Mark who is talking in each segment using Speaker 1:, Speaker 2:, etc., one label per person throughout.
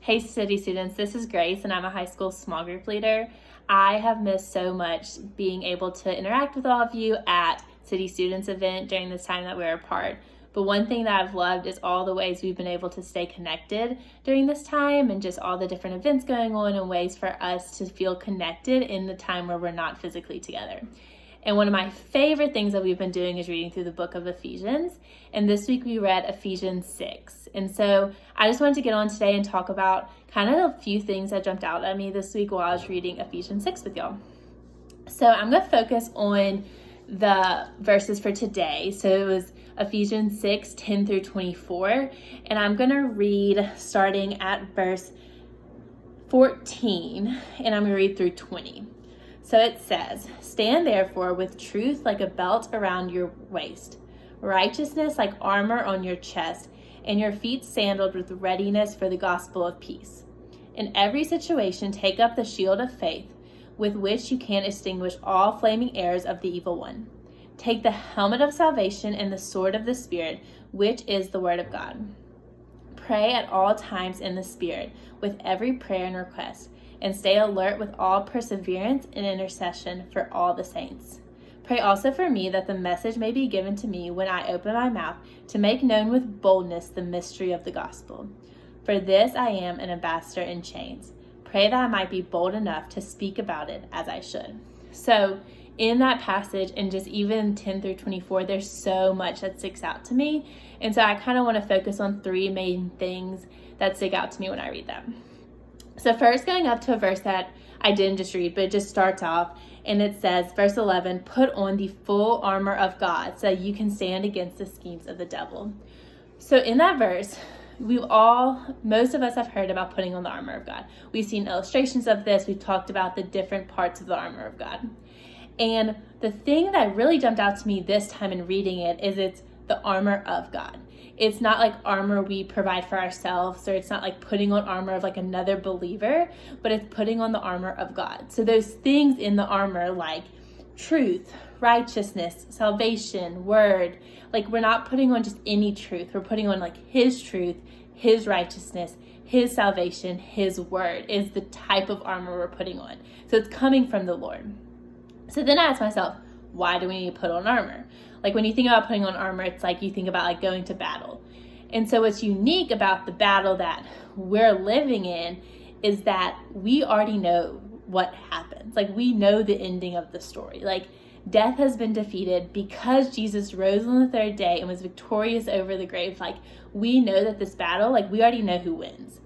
Speaker 1: Hey City students, this is Grace and I'm a high school small group leader. I have missed so much being able to interact with all of you at City Students event during this time that we're apart. But one thing that I've loved is all the ways we've been able to stay connected during this time and just all the different events going on and ways for us to feel connected in the time where we're not physically together. And one of my favorite things that we've been doing is reading through the book of Ephesians. And this week we read Ephesians 6. And so I just wanted to get on today and talk about kind of a few things that jumped out at me this week while I was reading Ephesians 6 with y'all. So I'm going to focus on the verses for today. So it was Ephesians 6, 10 through 24. And I'm going to read starting at verse 14. And I'm going to read through 20. So it says, "Stand therefore with truth like a belt around your waist, righteousness like armor on your chest, and your feet sandaled with readiness for the gospel of peace. In every situation take up the shield of faith, with which you can extinguish all flaming arrows of the evil one. Take the helmet of salvation and the sword of the Spirit, which is the word of God. Pray at all times in the Spirit, with every prayer and request, and stay alert with all perseverance and intercession for all the saints. Pray also for me that the message may be given to me when I open my mouth to make known with boldness the mystery of the gospel. For this I am an ambassador in chains. Pray that I might be bold enough to speak about it as I should." So in that passage, and just even 10 through 24, there's so much that sticks out to me. And so I kind of want to focus on three main things that stick out to me when I read them. So first, going up to a verse that I didn't just read, but it just starts off, and it says, verse 11, "Put on the full armor of God so you can stand against the schemes of the devil." So in that verse, most of us have heard about putting on the armor of God. We've seen illustrations of this. We've talked about the different parts of the armor of God. And the thing that really jumped out to me this time in reading it is it's the armor of God. It's not like armor we provide for ourselves, or it's not like putting on armor of like another believer, but it's putting on the armor of God. So those things in the armor like truth, righteousness, salvation, word, like we're not putting on just any truth. We're putting on like his truth, his righteousness, his salvation, his word is the type of armor we're putting on. So it's coming from the Lord. So then I asked myself, why do we need to put on armor? Like when you think about putting on armor, it's like you think about like going to battle. And so what's unique about the battle that we're living in is that we already know what happens. Like we know the ending of the story. Like death has been defeated because Jesus rose on the third day and was victorious over the grave. Like we know that this battle, like we already know who wins.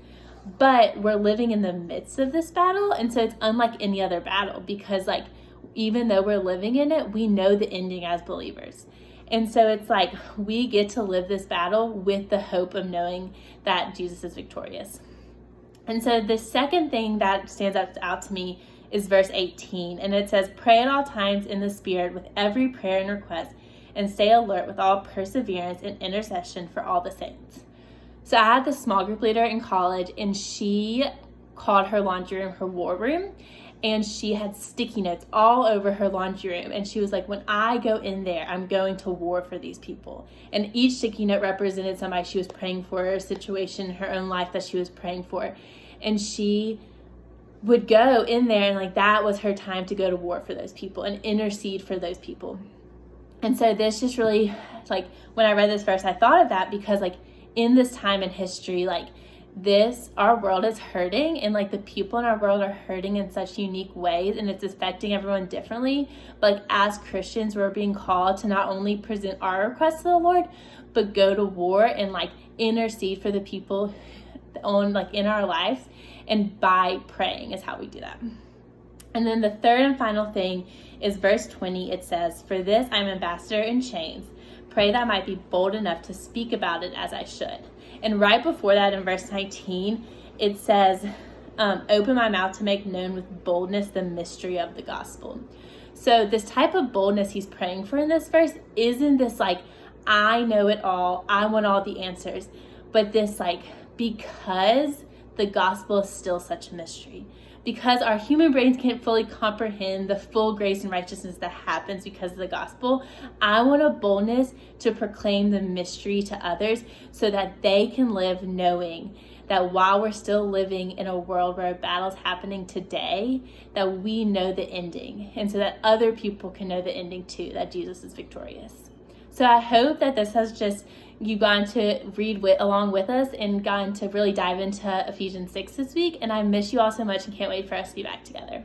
Speaker 1: But we're living in the midst of this battle. And so it's unlike any other battle because like even though we're living in it, we know the ending as believers. And so it's like we get to live this battle with the hope of knowing that Jesus is victorious. And so the second thing that stands out to me is verse 18. And it says, "Pray at all times in the Spirit with every prayer and request, and stay alert with all perseverance and intercession for all the saints." So I had this small group leader in college, and she called her laundry room her war room. And she had sticky notes all over her laundry room. And she was like, when I go in there, I'm going to war for these people. And each sticky note represented somebody she was praying for, a situation in her own life that she was praying for. And she would go in there and like that was her time to go to war for those people and intercede for those people. And so this just really, like when I read this verse, I thought of that because like in this time in history, like our world is hurting and like the people in our world are hurting in such unique ways and it's affecting everyone differently. But like as Christians, we're being called to not only present our requests to the Lord, but go to war and like intercede for the people on like in our lives. And by praying is how we do that. And then the third and final thing is verse 20. It says, "For this I'm ambassador in chains. Pray that I might be bold enough to speak about it as I should." And right before that in verse 19, it says, "Open my mouth to make known with boldness the mystery of the gospel." So this type of boldness he's praying for in this verse isn't this like, I know it all, I want all the answers, but this like, because the gospel is still such a mystery. Because our human brains can't fully comprehend the full grace and righteousness that happens because of the gospel, I want a boldness to proclaim the mystery to others so that they can live knowing that while we're still living in a world where a battle's happening today, that we know the ending, and so that other people can know the ending too, that Jesus is victorious. So I hope that this has just, you've gone to read along with us and gotten to really dive into Ephesians 6 this week, and I miss you all so much and can't wait for us to be back together.